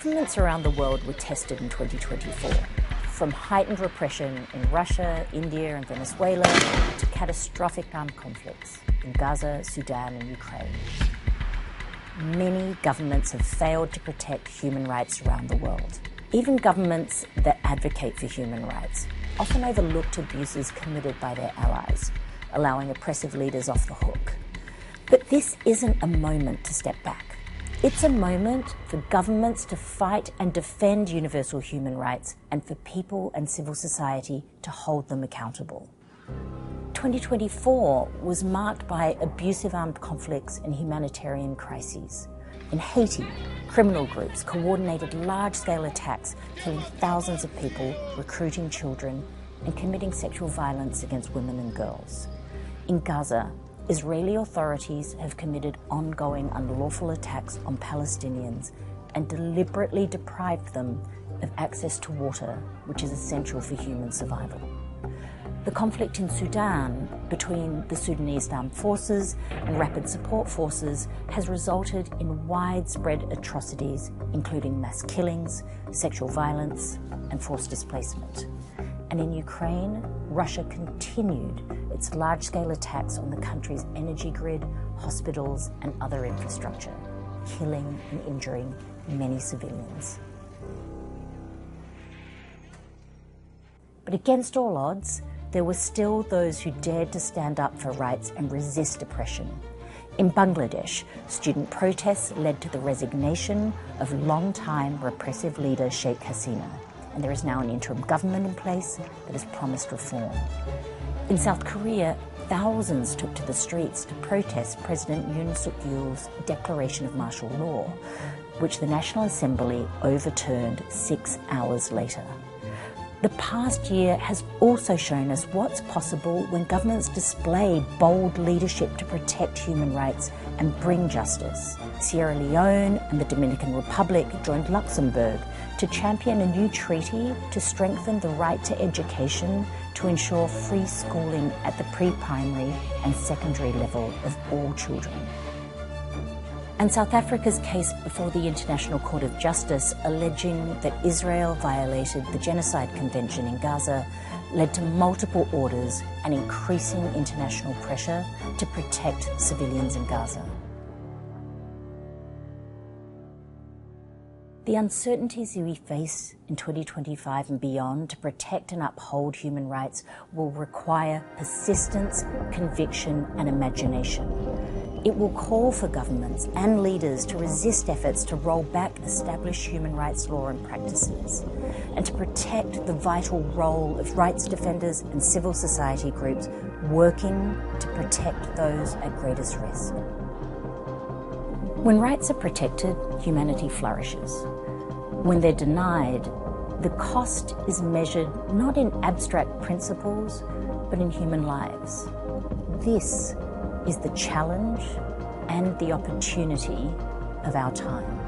Governments around the world were tested in 2024, from heightened repression in Russia, India and Venezuela to catastrophic armed conflicts in Gaza, Sudan and Ukraine. Many governments have failed to protect human rights around the world. Even governments that advocate for human rights often overlooked abuses committed by their allies, allowing oppressive leaders off the hook. But this isn't a moment to step back. It's a moment for governments to fight and defend universal human rights and for people and civil society to hold them accountable. 2024 was marked by abusive armed conflicts and humanitarian crises. In Haiti, criminal groups coordinated large-scale attacks, killing thousands of people, recruiting children, and committing sexual violence against women and girls. In Gaza, Israeli authorities have committed ongoing unlawful attacks on Palestinians and deliberately deprived them of access to water, which is essential for human survival. The conflict in Sudan between the Sudanese armed forces and rapid support forces has resulted in widespread atrocities, including mass killings, sexual violence, and forced displacement. And in Ukraine, Russia continued its large-scale attacks on the country's energy grid, hospitals, and other infrastructure, killing and injuring many civilians. But against all odds, there were still those who dared to stand up for rights and resist oppression. In Bangladesh, student protests led to the resignation of long-time repressive leader Sheikh Hasina, and there is now an interim government in place that has promised reform. In South Korea, thousands took to the streets to protest President Yoon Suk-yeol's declaration of martial law, which the National Assembly overturned 6 hours later. The past year has also shown us what's possible when governments display bold leadership to protect human rights and bring justice. Sierra Leone and the Dominican Republic joined Luxembourg to champion a new treaty to strengthen the right to education to ensure free schooling at the pre-primary and secondary level of all children. And South Africa's case before the International Court of Justice alleging that Israel violated the Genocide Convention in Gaza led to multiple orders and increasing international pressure to protect civilians in Gaza. The uncertainties we face in 2025 and beyond to protect and uphold human rights will require persistence, conviction, and imagination. It will call for governments and leaders to resist efforts to roll back established human rights law and practices, and to protect the vital role of rights defenders and civil society groups working to protect those at greatest risk. When rights are protected, humanity flourishes. When they're denied, the cost is measured not in abstract principles, but in human lives. This is the challenge and the opportunity of our time.